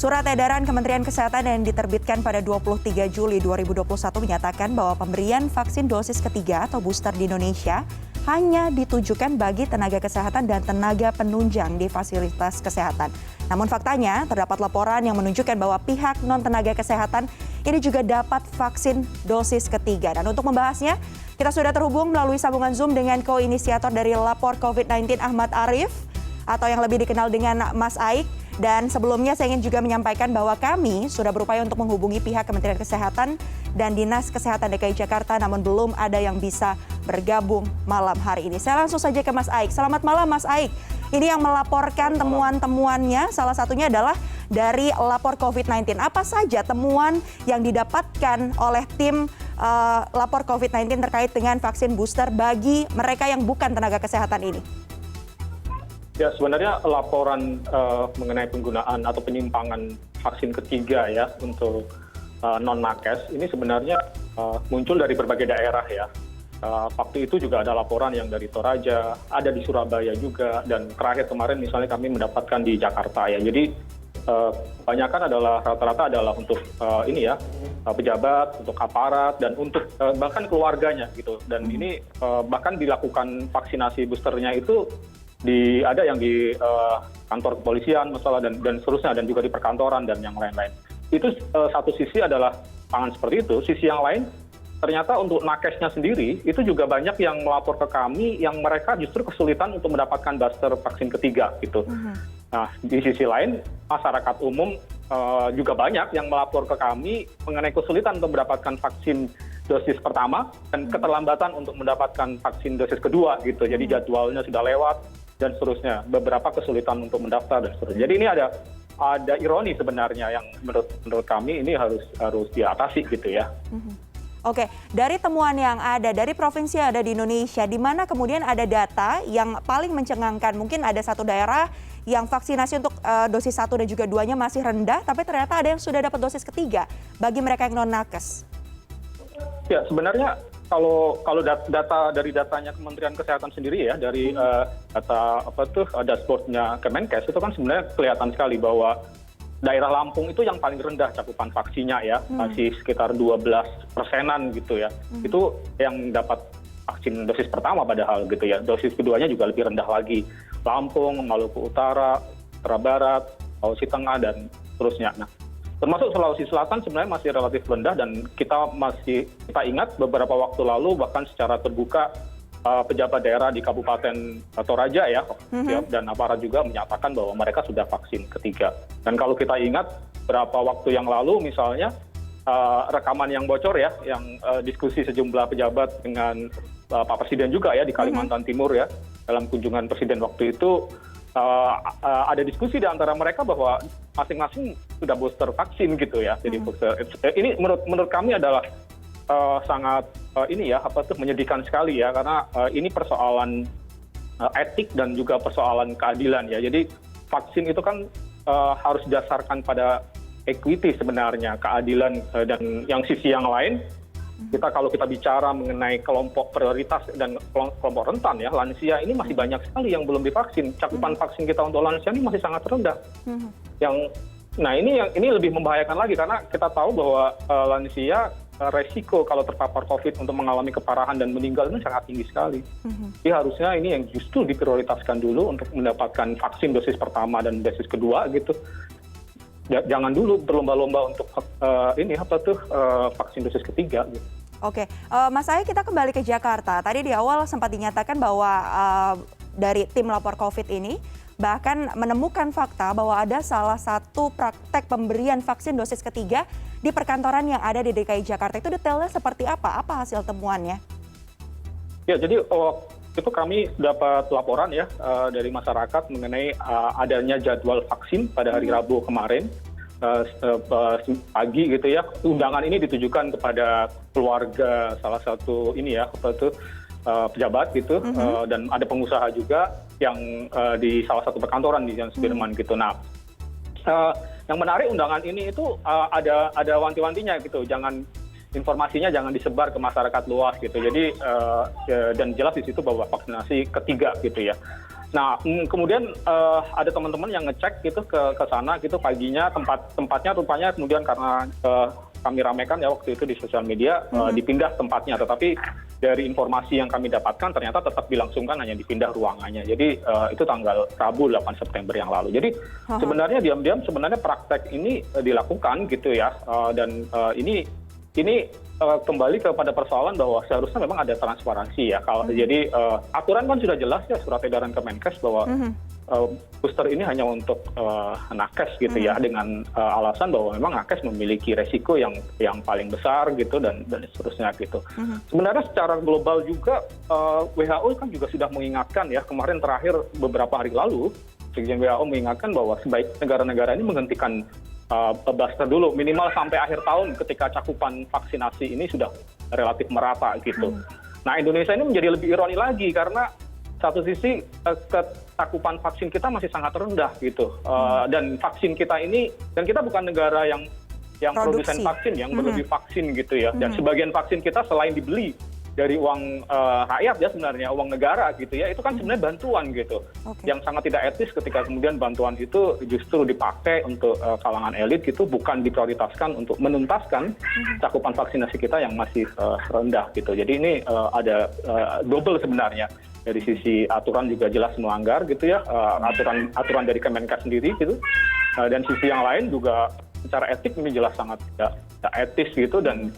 Surat edaran Kementerian Kesehatan yang diterbitkan pada 23 Juli 2021 menyatakan bahwa pemberian vaksin dosis ketiga atau booster di Indonesia hanya ditujukan bagi tenaga kesehatan dan tenaga penunjang di fasilitas kesehatan. Namun faktanya terdapat laporan yang menunjukkan bahwa pihak non-tenaga kesehatan ini juga dapat vaksin dosis ketiga. Dan untuk membahasnya, kita sudah terhubung melalui sambungan Zoom dengan ko-inisiator dari Lapor COVID-19 Ahmad Arief atau yang lebih dikenal dengan Mas Aik. Dan sebelumnya saya ingin juga menyampaikan bahwa kami sudah berupaya untuk menghubungi pihak Kementerian Kesehatan dan Dinas Kesehatan DKI Jakarta, namun belum ada yang bisa bergabung malam hari ini. Saya langsung saja ke Mas Aik. Selamat malam Mas Aik. Ini yang melaporkan temuan-temuannya, salah satunya adalah dari Lapor COVID-19. Apa saja temuan yang didapatkan oleh tim Lapor COVID-19 terkait dengan vaksin booster bagi mereka yang bukan tenaga kesehatan ini? Ya, sebenarnya laporan mengenai penggunaan atau penyimpangan vaksin ketiga ya untuk non-nakes ini sebenarnya muncul dari berbagai daerah ya. Waktu itu juga ada laporan yang dari Toraja, ada di Surabaya juga, dan terakhir kemarin misalnya kami mendapatkan di Jakarta ya. Jadi kebanyakan adalah rata-rata adalah untuk ini ya pejabat, untuk aparat, dan untuk bahkan keluarganya gitu. Dan ini bahkan dilakukan vaksinasi boosternya itu ada yang di kantor kepolisian masalah dan seterusnya, dan juga di perkantoran dan yang lain-lain. Itu satu sisi adalah pangan seperti itu. Sisi yang lain ternyata untuk nakesnya sendiri itu juga banyak yang melapor ke kami yang mereka justru kesulitan untuk mendapatkan booster vaksin ketiga gitu. Nah, di sisi lain masyarakat umum juga banyak yang melapor ke kami mengenai kesulitan untuk mendapatkan vaksin dosis pertama dan keterlambatan untuk mendapatkan vaksin dosis kedua gitu. Jadi jadwalnya sudah lewat dan seterusnya, beberapa kesulitan untuk mendaftar dan seterusnya. Jadi ini ada ironi sebenarnya yang menurut kami ini harus diatasi gitu ya. Oke, dari temuan yang ada dari provinsi yang ada di Indonesia, di mana kemudian ada data yang paling mencengangkan, mungkin ada satu daerah yang vaksinasi untuk dosis 1 dan juga 2-nya masih rendah, tapi ternyata ada yang sudah dapat dosis ketiga bagi mereka yang non-nakes. Ya, sebenarnya kalau data dari datanya Kementerian Kesehatan sendiri ya, dari data dashboardnya Kemenkes itu kan sebenarnya kelihatan sekali bahwa daerah Lampung itu yang paling rendah cakupan vaksinnya ya, masih sekitar 12%-an gitu ya. Itu yang dapat vaksin dosis pertama padahal gitu ya. Dosis keduanya juga lebih rendah lagi. Lampung, Maluku Utara, Sumatera Barat, Sulawesi Tengah dan seterusnya. Nah, termasuk Sulawesi Selatan sebenarnya masih relatif rendah, dan kita ingat beberapa waktu lalu bahkan secara terbuka pejabat daerah di Kabupaten Toraja ya dan aparat juga menyatakan bahwa mereka sudah vaksin ketiga. Dan kalau kita ingat beberapa waktu yang lalu misalnya rekaman yang bocor ya, yang diskusi sejumlah pejabat dengan Pak Presiden juga ya di Kalimantan Timur ya, dalam kunjungan Presiden waktu itu ada diskusi di antara mereka bahwa masing-masing sudah booster vaksin gitu ya. Jadi booster ini menurut kami adalah sangat menyedihkan sekali ya, karena ini persoalan etik dan juga persoalan keadilan ya. Jadi vaksin itu kan harus didasarkan pada equity sebenarnya, keadilan, dan yang sisi yang lain kalau kita bicara mengenai kelompok prioritas dan kelompok rentan ya, lansia ini masih banyak sekali yang belum divaksin. Cakupan vaksin kita untuk lansia ini masih sangat rendah. Nah ini lebih membahayakan lagi, karena kita tahu bahwa lansia resiko kalau terpapar COVID untuk mengalami keparahan dan meninggal ini sangat tinggi sekali. Jadi harusnya ini yang justru diprioritaskan dulu untuk mendapatkan vaksin dosis pertama dan dosis kedua gitu. Jangan dulu berlomba-lomba untuk vaksin dosis ketiga gitu. Oke, Mas Aik, kita kembali ke Jakarta. Tadi di awal sempat dinyatakan bahwa dari tim lapor COVID ini bahkan menemukan fakta bahwa ada salah satu praktek pemberian vaksin dosis ketiga di perkantoran yang ada di DKI Jakarta. Itu detailnya seperti apa? Apa hasil temuannya? Ya, jadi itu kami dapat laporan ya dari masyarakat mengenai adanya jadwal vaksin pada hari Rabu kemarin pagi gitu ya. Undangan ini ditujukan kepada keluarga salah satu pejabat gitu, dan ada pengusaha juga yang di salah satu perkantoran di Jalan Sudirman gitu. Nah, yang menarik undangan ini itu ada wanti-wantinya gitu, informasinya jangan disebar ke masyarakat luas gitu. Jadi dan jelas di situ bahwa vaksinasi ketiga gitu ya. Nah, kemudian ada teman-teman yang ngecek gitu ke sana gitu paginya tempatnya rupanya kemudian karena kami ramekan ya waktu itu di sosial media dipindah tempatnya, tetapi dari informasi yang kami dapatkan ternyata tetap dilangsungkan hanya dipindah ruangannya. Jadi itu tanggal Rabu 8 September yang lalu. Jadi sebenarnya diam-diam sebenarnya praktek ini dilakukan gitu ya, dan ini kembali kepada persoalan bahwa seharusnya memang ada transparansi ya. Jadi aturan kan sudah jelas ya, surat edaran Kemenkes bahwa booster ini hanya untuk nakes gitu ya, dengan alasan bahwa memang nakes memiliki resiko yang paling besar gitu dan seterusnya gitu. Sebenarnya secara global juga WHO kan juga sudah mengingatkan ya, kemarin terakhir beberapa hari lalu Sekjen WHO mengingatkan bahwa sebaik negara-negara ini menghentikan booster dulu minimal sampai akhir tahun ketika cakupan vaksinasi ini sudah relatif merata gitu. Nah, Indonesia ini menjadi lebih ironi lagi karena satu sisi cakupan vaksin kita masih sangat rendah gitu, dan vaksin kita ini, dan kita bukan negara yang produsen vaksin yang berlebih vaksin gitu ya, dan sebagian vaksin kita selain dibeli dari uang rakyat ya sebenarnya, uang negara gitu ya, itu kan sebenarnya bantuan gitu, yang sangat tidak etis ketika kemudian bantuan itu justru dipakai untuk kalangan elit gitu, bukan diprioritaskan untuk menuntaskan cakupan vaksinasi kita yang masih rendah gitu. Jadi ini ada double sebenarnya. Dari sisi aturan juga jelas melanggar gitu ya, aturan dari Kemenkes sendiri gitu, dan sisi yang lain juga secara etik ini jelas sangat tidak etis gitu, dan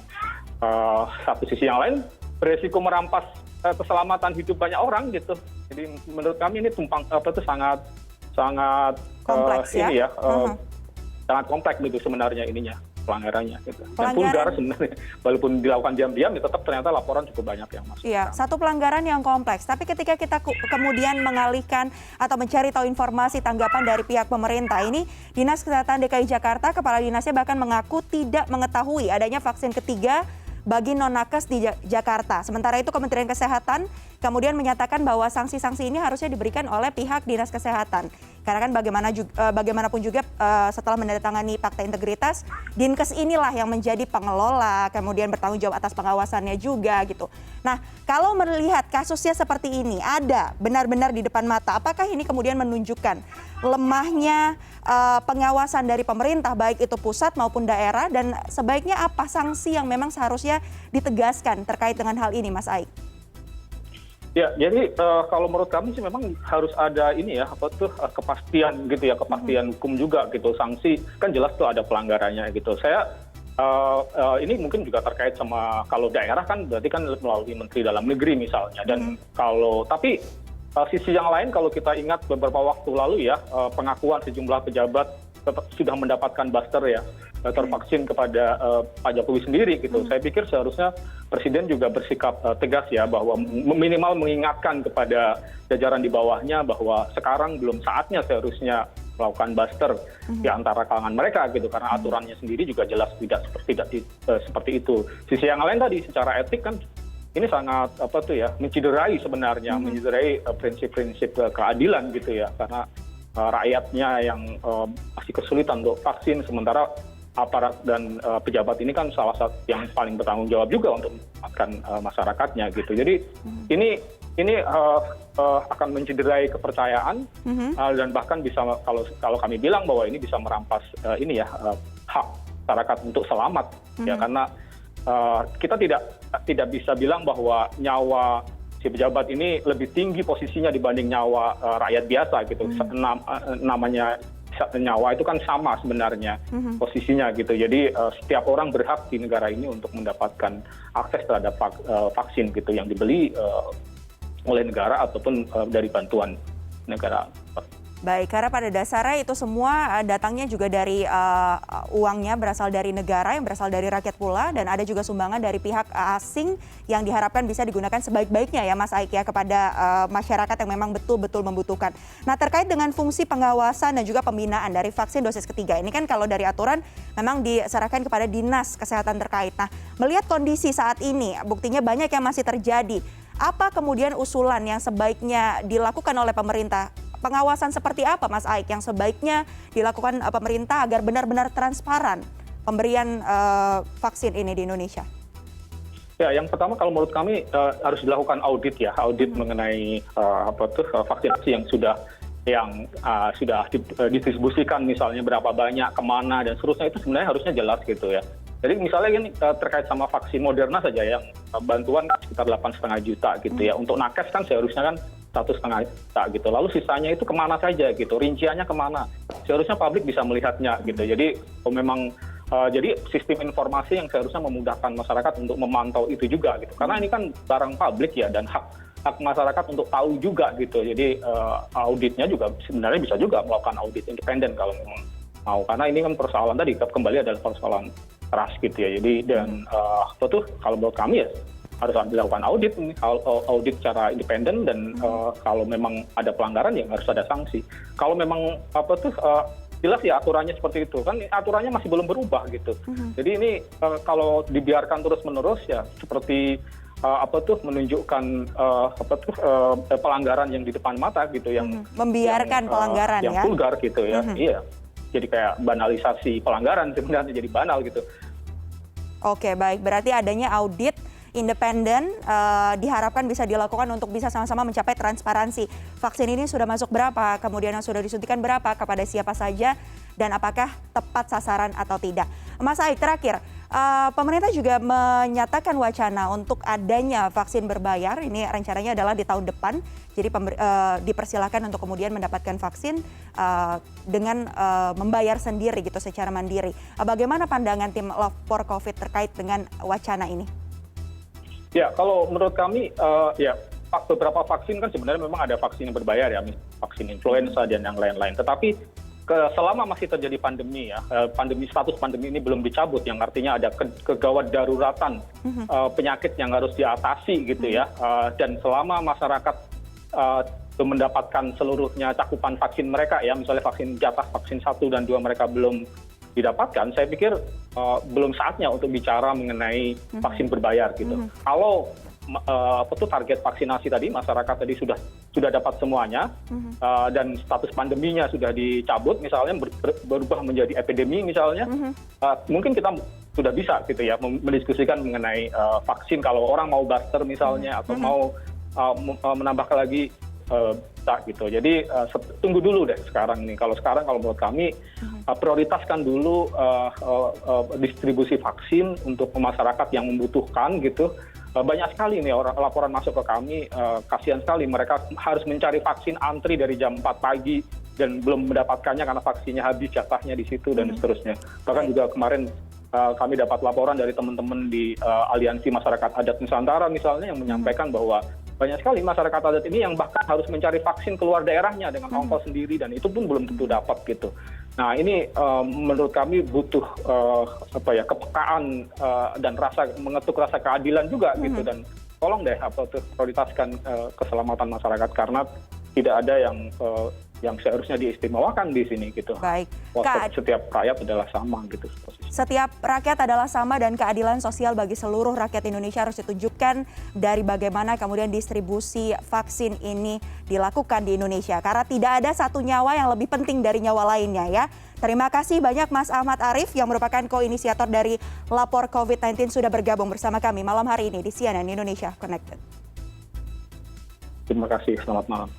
satu sisi yang lain beresiko merampas keselamatan hidup banyak orang gitu. Jadi menurut kami ini sangat kompleks ini ya, sangat kompleks gitu sebenarnya ininya, pelanggarannya gitu. Dan vulgar sebenarnya, walaupun dilakukan diam-diam, ya tetap ternyata laporan cukup banyak yang masuk. Iya, satu pelanggaran yang kompleks. Tapi ketika kita kemudian mengalihkan atau mencari tahu informasi tanggapan dari pihak pemerintah ini, Dinas Kesehatan DKI Jakarta, Kepala Dinasnya bahkan mengaku tidak mengetahui adanya vaksin ketiga bagi non-nakes di Jakarta. Sementara itu Kementerian Kesehatan kemudian menyatakan bahwa sanksi-sanksi ini harusnya diberikan oleh pihak Dinas Kesehatan. Karena kan bagaimanapun juga setelah menandatangani Fakta Integritas, Dinkes inilah yang menjadi pengelola, kemudian bertanggung jawab atas pengawasannya juga gitu. Nah, kalau melihat kasusnya seperti ini, ada benar-benar di depan mata, apakah ini kemudian menunjukkan lemahnya pengawasan dari pemerintah, baik itu pusat maupun daerah, dan sebaiknya apa sanksi yang memang seharusnya ditegaskan terkait dengan hal ini, Mas Aik? Ya, jadi kalau menurut kami sih memang harus ada ini ya, kepastian gitu ya, kepastian hukum juga gitu. Sanksi kan jelas tuh ada pelanggarannya gitu. Saya ini mungkin juga terkait sama, kalau daerah kan berarti kan melalui Menteri Dalam Negeri misalnya, dan tapi sisi yang lain kalau kita ingat beberapa waktu lalu ya, pengakuan sejumlah pejabat sudah mendapatkan booster ya, tervaksin kepada Pak Jokowi sendiri gitu. Saya pikir seharusnya Presiden juga bersikap tegas ya, bahwa minimal mengingatkan kepada jajaran di bawahnya bahwa sekarang belum saatnya seharusnya melakukan booster di antara kalangan mereka gitu, karena aturannya sendiri juga jelas tidak seperti itu. Sisi yang lain tadi secara etik kan ini sangat menciderai sebenarnya, menciderai prinsip-prinsip keadilan gitu ya, karena rakyatnya yang masih kesulitan untuk vaksin, sementara aparat dan pejabat ini kan salah satu yang paling bertanggung jawab juga untuk menyelamatkan masyarakatnya gitu. Jadi ini akan menciderai kepercayaan, dan bahkan bisa, kalau kami bilang bahwa ini bisa merampas hak masyarakat untuk selamat ya, karena kita tidak bisa bilang bahwa nyawa si pejabat ini lebih tinggi posisinya dibanding nyawa rakyat biasa gitu. Namanya nyawa itu kan sama sebenarnya posisinya gitu. Jadi setiap orang berhak di negara ini untuk mendapatkan akses terhadap vaksin gitu, yang dibeli oleh negara ataupun dari bantuan negara. Baik, karena pada dasarnya itu semua datangnya juga dari uangnya berasal dari negara, yang berasal dari rakyat pula, dan ada juga sumbangan dari pihak asing yang diharapkan bisa digunakan sebaik-baiknya ya Mas Aik ya, kepada masyarakat yang memang betul-betul membutuhkan. Nah, terkait dengan fungsi pengawasan dan juga pembinaan dari vaksin dosis ketiga ini kan kalau dari aturan memang diserahkan kepada Dinas Kesehatan terkait. Nah, melihat kondisi saat ini, buktinya banyak yang masih terjadi. Apa kemudian usulan yang sebaiknya dilakukan oleh pemerintah? Pengawasan seperti apa Mas Aik yang sebaiknya dilakukan pemerintah agar benar-benar transparan pemberian vaksin ini di Indonesia? Ya, yang pertama kalau menurut kami harus dilakukan audit ya, audit mengenai vaksinasi yang sudah didistribusikan, misalnya berapa banyak, kemana dan seterusnya, itu sebenarnya harusnya jelas gitu ya. Jadi misalnya ini terkait sama vaksin Moderna saja yang bantuan sekitar 8,5 juta gitu ya. Untuk nakes kan seharusnya kan 1,5 juta gitu. Lalu sisanya itu kemana saja gitu, rinciannya kemana. Seharusnya publik bisa melihatnya gitu. Jadi memang jadi sistem informasi yang seharusnya memudahkan masyarakat untuk memantau itu juga gitu. Karena ini kan barang publik ya, dan hak masyarakat untuk tahu juga gitu. Jadi auditnya juga sebenarnya bisa juga melakukan audit independen kalau memang mau. Karena ini kan persoalan tadi kembali adalah persoalan trust gitu ya. Jadi dan kalau menurut kami ya harus dilakukan audit ini, audit secara independen, dan kalau memang ada pelanggaran ya harus ada sanksi. Kalau memang jelas ya aturannya seperti itu, kan aturannya masih belum berubah gitu. Jadi ini kalau dibiarkan terus-menerus ya seperti menunjukkan pelanggaran yang di depan mata gitu, yang membiarkan pelanggaran yang ya, vulgar gitu ya. Iya. Jadi kayak banalisasi pelanggaran sebenarnya, jadi banal gitu. Oke, baik. Berarti adanya audit independen diharapkan bisa dilakukan untuk bisa sama-sama mencapai transparansi. Vaksin ini sudah masuk berapa, kemudian yang sudah disuntikan berapa, kepada siapa saja, dan apakah tepat sasaran atau tidak. Mas Aik, terakhir, pemerintah juga menyatakan wacana untuk adanya vaksin berbayar. Ini rencananya adalah di tahun depan. Jadi dipersilakan untuk kemudian mendapatkan vaksin dengan membayar sendiri gitu, secara mandiri. Bagaimana pandangan tim Lapor COVID terkait dengan wacana ini? Ya, kalau menurut kami ya beberapa vaksin kan sebenarnya memang ada vaksin yang berbayar ya, vaksin influenza dan yang lain-lain. Tetapi selama masih terjadi pandemi ya, status pandemi ini belum dicabut, yang artinya ada kegawat daruratan penyakit yang harus diatasi gitu ya, dan selama masyarakat belum mendapatkan seluruhnya cakupan vaksin mereka ya, misalnya jatah vaksin 1 dan 2 mereka belum didapatkan, saya pikir belum saatnya untuk bicara mengenai vaksin berbayar gitu. Kalau target vaksinasi tadi, masyarakat tadi sudah dapat semuanya, dan status pandeminya sudah dicabut, misalnya berubah menjadi epidemi misalnya, mungkin kita sudah bisa gitu ya mendiskusikan mengenai vaksin kalau orang mau booster misalnya, atau mau menambahkan lagi gitu. Jadi tunggu dulu deh sekarang nih. Kalau menurut kami prioritaskan dulu distribusi vaksin untuk masyarakat yang membutuhkan gitu. Banyak sekali nih laporan masuk ke kami, kasihan sekali mereka harus mencari vaksin, antri dari jam 4 pagi dan belum mendapatkannya karena vaksinnya habis, jatahnya di situ dan seterusnya. Bahkan juga kemarin kami dapat laporan dari teman-teman di Aliansi Masyarakat Adat Nusantara misalnya, yang menyampaikan bahwa banyak sekali masyarakat adat ini yang bahkan harus mencari vaksin keluar daerahnya dengan ongkos sendiri, dan itu pun belum tentu dapat gitu. Nah ini menurut kami butuh kepekaan dan mengetuk rasa keadilan juga gitu, dan tolong deh prioritaskan keselamatan masyarakat, karena tidak ada yang seharusnya diistimewakan di sini gitu. Baik. Setiap rakyat adalah sama gitu. Setiap rakyat adalah sama, dan keadilan sosial bagi seluruh rakyat Indonesia harus ditunjukkan dari bagaimana kemudian distribusi vaksin ini dilakukan di Indonesia. Karena tidak ada satu nyawa yang lebih penting dari nyawa lainnya ya. Terima kasih banyak Mas Ahmad Arief yang merupakan ko-inisiator dari Lapor COVID-19 sudah bergabung bersama kami malam hari ini di CNN Indonesia Connected. Terima kasih, selamat malam.